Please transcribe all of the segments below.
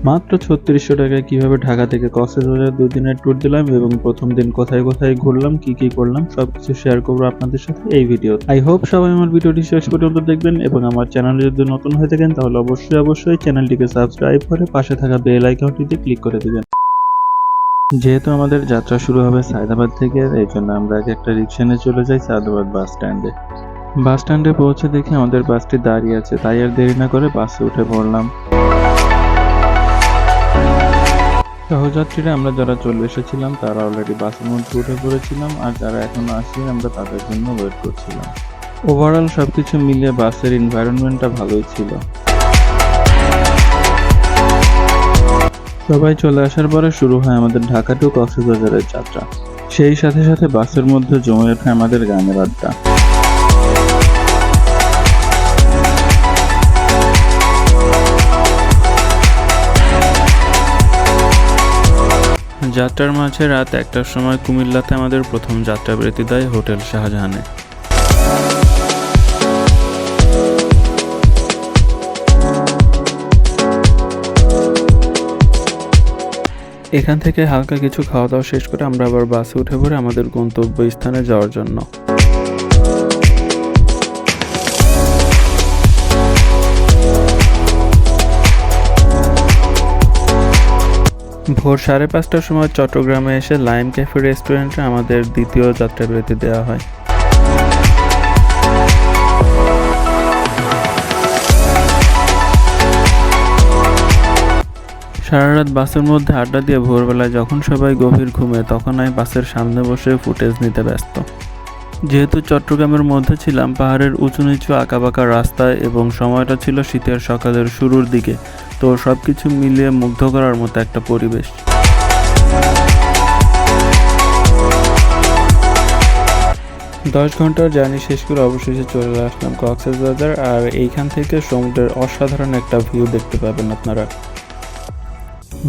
মাত্র ৩৬০০ টাকায় কিভাবে ঢাকা থেকে কক্সবাজার ২ দিনের ট্যুর দিলাম এবং প্রথম দিন কোথায় কোথায় ঘুরলাম, কি করলাম সবকিছু শেয়ার করবো আপনাদের সাথে এই ভিডিও। আই হোপ সবাই আমার ভিডিওটি শেষ পর্যন্ত দেখবেন এবং আমার চ্যানেলে যদি নতুন হয়ে থাকেন তাহলে অবশ্যই চ্যানেলটিকে সাবস্ক্রাইব করে পাশে থাকা বেল আইকনটিতে ক্লিক করে দিবেন। যেহেতু আমাদের যাত্রা শুরু হবে সায়দাবাদ থেকে, এই জন্য আমরা একটা রিক্সা নিয়ে চলে যাই সায়দাবাদ বাস স্ট্যান্ডে। বাস স্ট্যান্ডে পৌঁছে দেখি আমাদের বাসটি দাঁড়িয়ে আছে, তাই আর দেরি না করে বাসে উঠে পড়লাম। সহযাত্রীরা আমরা যারা চলে এসেছিলাম তারা অলরেডি বাসের মধ্যে উঠে পড়েছিলাম, আর যারা এখনো আসেনি আমরা তাদের জন্য ওয়েট করছিলাম। ওভারঅল সবকিছু মিলিয়ে বাসের এনভায়রনমেন্টটা ভালোই ছিল। সবাই চলে আসার পরে শুরু হয় আমাদের ঢাকা টু কক্সবাজারের যাত্রা। সেই সাথে সাথে বাসের মধ্যে জমে ওঠে আমাদের গানের আড্ডা। যাত্রার মাঝে রাত ১টার সময় কুমিল্লাতে আমাদের প্রথম যাত্রা বিরতি দেয় হোটেল শাহজাহানে। এখান থেকে হালকা কিছু খাওয়া দাওয়া শেষ করে আমরা আবার বাসে উঠে পড়ে আমাদের গন্তব্য স্থানে যাওয়ার জন্য। ভোর ৫:৩০টার সময় চট্টগ্রামে এসে লাইম ক্যাফে রেস্টুরেন্টে আমাদের দ্বিতীয় যাত্রা বিরতি দেওয়া হয়। সারা রাত বাসের মধ্যে আড্ডা দিয়ে ভোরবেলায় যখন সবাই গভীর ঘুমে তখন আমি বাসের সামনে বসে ফুটেজ নিতে ব্যস্ত। যেহেতু চট্টগ্রামের মধ্যে ছিলাম, পাহাড়ের উঁচু নিচু আঁকাবাঁকা রাস্তায় এবং সময়টা ছিল শীতের সকালের শুরুর দিকে, তো সবকিছু মিলিয়ে মুগ্ধ করার মতো একটা পরিবেশ। ১০ ঘন্টার জার্নি শেষ করে অবশেষে চলে আসলাম কক্সবাজার, আর এইখান থেকে সমুদ্রের অসাধারণ একটা ভিউ দেখতে পাবেন আপনারা।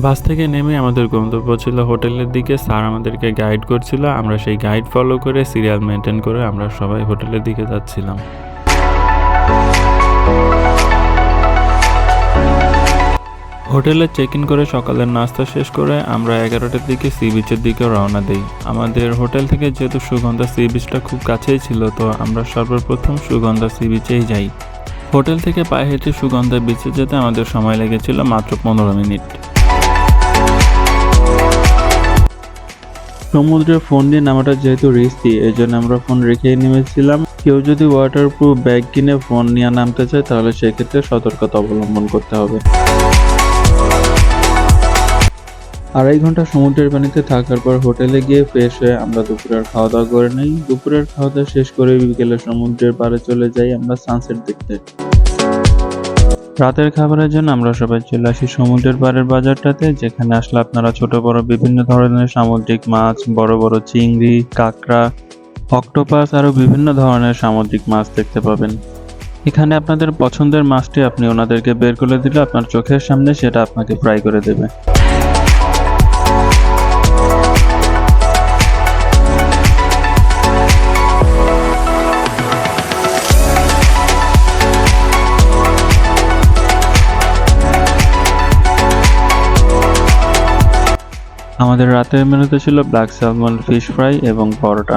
বাস থেকে নেমে আমাদের গন্তব্য ছিল হোটেলের দিকে। স্যার আমাদেরকে গাইড করছিল, আমরা সেই গাইড ফলো করে সিরিয়াল মেনটেন করে আমরা সবাই হোটেলের দিকে যাচ্ছিলাম। হোটেলে চেক ইন করে সকালের নাস্তা শেষ করে আমরা ১১টার দিকে সি বিচের দিকে রওনা দিই। আমাদের হোটেল থেকে যেহেতু সুগন্ধা সি বিচটা খুব কাছেই ছিল, তো আমরা সর্বপ্রথম সুগন্ধা সি বিচেই যাই। হোটেল থেকে পায়ে হেঁটে সুগন্ধা বিচে যেতে আমাদের সময় লেগেছিল মাত্র ১৫ মিনিট। সমুদ্রে ফোন দিয়ে নামাটা যেহেতু রিস্কি, এই জন্য আমরা ফোন রেখেই নেমেছিলাম। কেউ যদি ওয়াটারপ্রুফ ব্যাগ কিনে ফোন নিয়ে নামতে চায় তাহলে সেক্ষেত্রে সতর্কতা অবলম্বন করতে হবে। ২.৫ ঘন্টা সমুদ্রের পানিতে থাকার পর হোটেলে গিয়ে ফ্রেশ হয়ে আমরা দুপুরের খাওয়া দাওয়া করে নিই। দুপুরের খাওয়া দাওয়া শেষ করে বিকেলে সমুদ্রের পাড়ে চলে যাই আমরা সানসেট দেখতে। রাতের খাবারের জন্য আমরা সবাই চলে আসি সমুদ্রের পাড়ের বাজারটাতে, যেখানে আসলে আপনারা ছোট বড় বিভিন্ন ধরনের সামুদ্রিক মাছ, বড় বড় চিংড়ি, কাঁকড়া, অক্টোপাস আরও বিভিন্ন ধরনের সামুদ্রিক মাছ দেখতে পাবেন। এখানে আপনাদের পছন্দের মাছটি আপনি ওনাদেরকে বের করে দিলে আপনার চোখের সামনে সেটা আপনাকে ফ্রাই করে দেবে। আমাদের রাতের মেনুতে ছিল ব্ল্যাক স্যালমন, ফিশ ফ্রাই এবং পরোটা।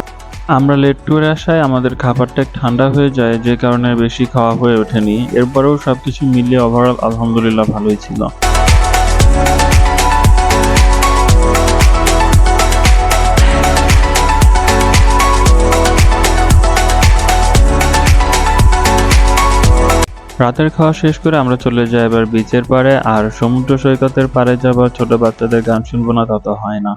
আমরা লেট ট্যুরে আসায় আমাদের খাবারটা ঠান্ডা হয়ে যায়, যে কারণে বেশি খাওয়া হয়ে ওঠেনি। এরপরেও সবকিছু মিলিয়ে ওভারঅল আলহামদুলিল্লাহ ভালোই ছিল। রাতের খাওয়া শেষ করে আমরা চলে যাই এবার বিচের পাড়ে, আর সমুদ্র সৈকতের পাড়ে যাবার ছোট বাচ্চাদের গান শুনবো না তা তো হয় না।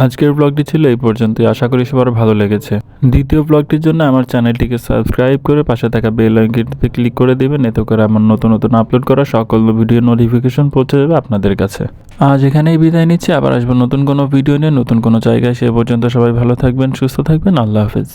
আজকের ব্লগটি ছিল এই পর্যন্তই, আশা করি সবার ভালো লেগেছে। দ্বিতীয় ব্লগটির জন্য আমার চ্যানেলটিকে সাবস্ক্রাইব করে পাশে থাকা বেল আইকনটিতে ক্লিক করে দিবেন, এতে করে আমার নতুন আপলোড করা সকল ভিডিও নোটিফিকেশন পৌঁছে যাবে আপনাদের কাছে। আজ এখানেই বিদায় নিচ্ছি, আবার আসবো নতুন কোনো ভিডিও নিয়ে নতুন কোনো জায়গায়। সে পর্যন্ত সবাই ভালো থাকবেন, সুস্থ থাকবেন, আল্লাহ হাফেজ।